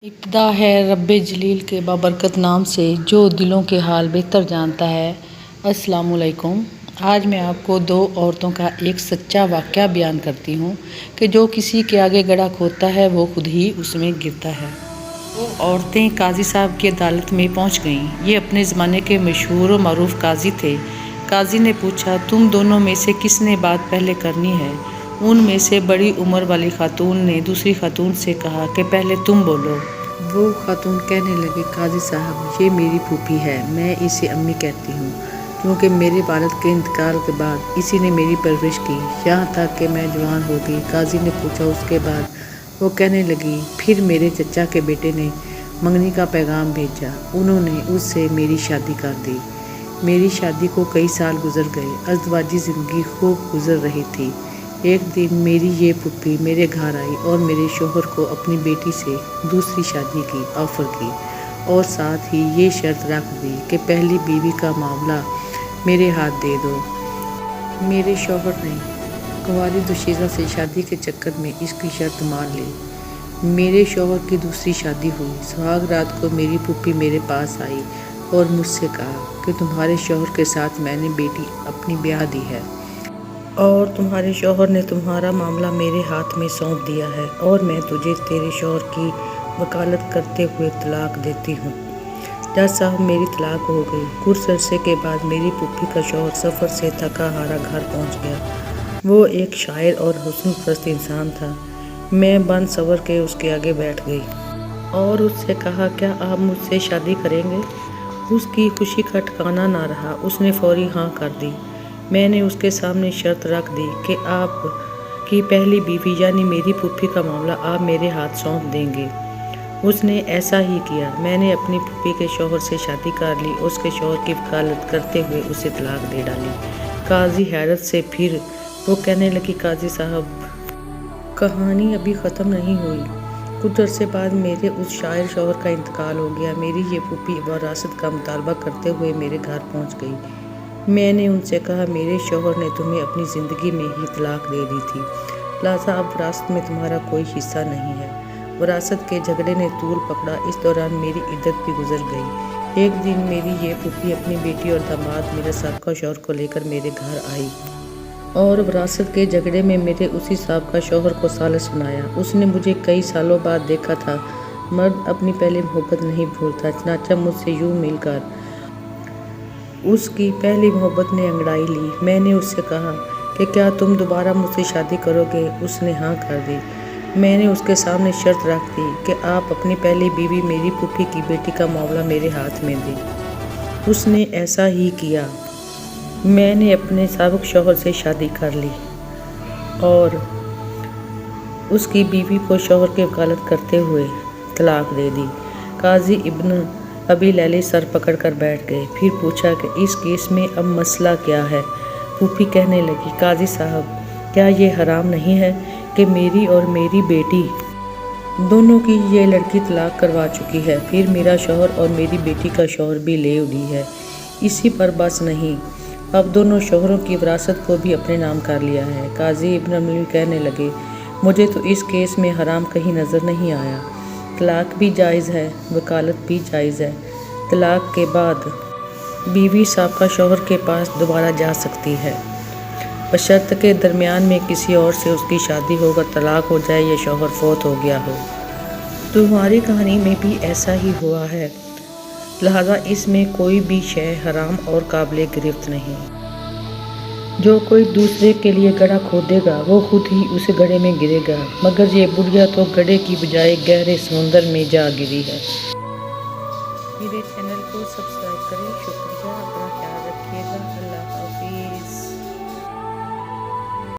ابتدا ہے رب جلیل کے بابرکت نام سے جو دلوں کے حال بہتر جانتا ہے۔ السلام علیکم۔ آج میں آپ کو دو عورتوں کا ایک سچا واقعہ بیان کرتی ہوں کہ جو کسی کے آگے گڑھا کھودتا ہے وہ خود ہی اس میں گرتا ہے۔ وہ عورتیں قاضی صاحب کی عدالت میں پہنچ گئیں۔ یہ اپنے زمانے کے مشہور و معروف قاضی تھے۔ قاضی نے پوچھا، تم دونوں میں سے کس نے بات پہلے کرنی ہے؟ ان میں سے بڑی عمر والی خاتون نے دوسری خاتون سے کہا کہ پہلے تم بولو۔ وہ خاتون کہنے لگی، قاضی صاحب، یہ میری پھوپھی ہے، میں اسے امی کہتی ہوں، کیونکہ میرے والد کے انتقال کے بعد اسی نے میری پرورش کی یہاں تک کہ میں جوان ہو گئی۔ قاضی نے پوچھا، اس کے بعد؟ وہ کہنے لگی، پھر میرے چچا کے بیٹے نے منگنی کا پیغام بھیجا، انہوں نے اس سے میری شادی کر دی۔ میری شادی کو کئی سال گزر گئے، ازدواجی زندگی خوب گزر رہی تھی۔ ایک دن میری یہ پھوپھی میرے گھر آئی اور میرے شوہر کو اپنی بیٹی سے دوسری شادی کی آفر کی اور ساتھ ہی یہ شرط رکھ دی کہ پہلی بیوی کا معاملہ میرے ہاتھ دے دو۔ میرے شوہر نے کنواری دوشیزہ سے شادی کے چکر میں اس کی شرط مان لی۔ میرے شوہر کی دوسری شادی ہوئی۔ سہاگ رات کو میری پھوپھی میرے پاس آئی اور مجھ سے کہا کہ تمہارے شوہر کے ساتھ میں نے بیٹی اپنی بیاہ دی ہے اور تمہارے شوہر نے تمہارا معاملہ میرے ہاتھ میں سونپ دیا ہے اور میں تجھے تیرے شوہر کی وکالت کرتے ہوئے طلاق دیتی ہوں۔ جج صاحب، میری طلاق ہو گئی۔ کچھ عرصے کے بعد میری پھوپھی کا شوہر سفر سے تھکا ہارا گھر پہنچ گیا۔ وہ ایک شاعر اور حسن پرست انسان تھا۔ میں بن سور کے اس کے آگے بیٹھ گئی اور اس سے کہا، کیا آپ مجھ سے شادی کریں گے؟ اس کی خوشی کا ٹھکانہ نہ رہا، اس نے فوری ہاں کر دی۔ میں نے اس کے سامنے شرط رکھ دی کہ آپ کی پہلی بیوی یعنی میری پھوپھی کا معاملہ آپ میرے ہاتھ سونپ دیں گے۔ اس نے ایسا ہی کیا۔ میں نے اپنی پھوپھی کے شوہر سے شادی کر لی، اس کے شوہر کی وکالت کرتے ہوئے اسے طلاق دے ڈالی۔ قاضی حیرت سے پھر وہ کہنے لگی، قاضی صاحب، کہانی ابھی ختم نہیں ہوئی۔ کچھ عرصے بعد میرے اس شاعر شوہر کا انتقال ہو گیا۔ میری یہ پھوپھی وراثت کا مطالبہ کرتے ہوئے میرے گھر پہنچ گئی۔ میں نے ان سے کہا، میرے شوہر نے تمہیں اپنی زندگی میں ہی طلاق دے دی تھی، لہٰذا اب وراثت میں تمہارا کوئی حصہ نہیں ہے۔ وراثت کے جھگڑے نے طول پکڑا۔ اس دوران میری عدت بھی گزر گئی۔ ایک دن میری یہ پھوپھی اپنی بیٹی اور داماد میرے سابقہ شوہر کو لے کر میرے گھر آئی اور وراثت کے جھگڑے میں میرے اسی سابقہ شوہر کو ثالث بنایا۔ اس نے مجھے کئی سالوں بعد دیکھا تھا۔ مرد اپنی پہلی محبت نہیں بھولتا، چنانچہ مجھ سے یوں مل کر اس کی پہلی محبت نے انگڑائی لی۔ میں نے اس سے کہا کہ کیا تم دوبارہ مجھ سے شادی کرو گے؟ اس نے ہاں کر دی۔ میں نے اس کے سامنے شرط رکھ دی کہ آپ اپنی پہلی بیوی میری پھوپھی کی بیٹی کا معاملہ میرے ہاتھ میں دیں۔ اس نے ایسا ہی کیا۔ میں نے اپنے سابق شوہر سے شادی کر لی اور اس کی بیوی کو شوہر کی وکالت کرتے ہوئے طلاق دے دی۔ قاضی ابن ابی لیلی سر پکڑ کر بیٹھ گئے۔ پھر پوچھا کہ اس کیس میں اب مسئلہ کیا ہے؟ پھوپھی کہنے لگی، قاضی صاحب، کیا یہ حرام نہیں ہے کہ میری اور میری بیٹی دونوں کی یہ لڑکی طلاق کروا چکی ہے، پھر میرا شوہر اور میری بیٹی کا شوہر بھی لے لی ہے۔ اسی پر بس نہیں، اب دونوں شوہروں کی وراثت کو بھی اپنے نام کر لیا ہے۔ قاضی ابن ابی کہنے لگے، مجھے تو اس کیس میں حرام کہیں نظر نہیں آیا۔ طلاق بھی جائز ہے، وکالت بھی جائز ہے۔ طلاق کے بعد بیوی سابقہ شوہر کے پاس دوبارہ جا سکتی ہے، بشرط کہ درمیان میں کسی اور سے اس کی شادی ہو کر طلاق ہو جائے یا شوہر فوت ہو گیا ہو۔ تمہاری کہانی میں بھی ایسا ہی ہوا ہے، لہٰذا اس میں کوئی بھی شے حرام اور قابل گرفت نہیں۔ جو کوئی دوسرے کے لیے گڑھا کھودے گا وہ خود ہی اس گڑھے میں گرے گا، مگر یہ بڑھیا تو گڑھے کی بجائے گہرے سمندر میں جا گری ہے۔ میرے چینل کو سبسکرائب کریں۔ شکریہ، اپنا خیال رکھیے گا۔ اللہ حافظ۔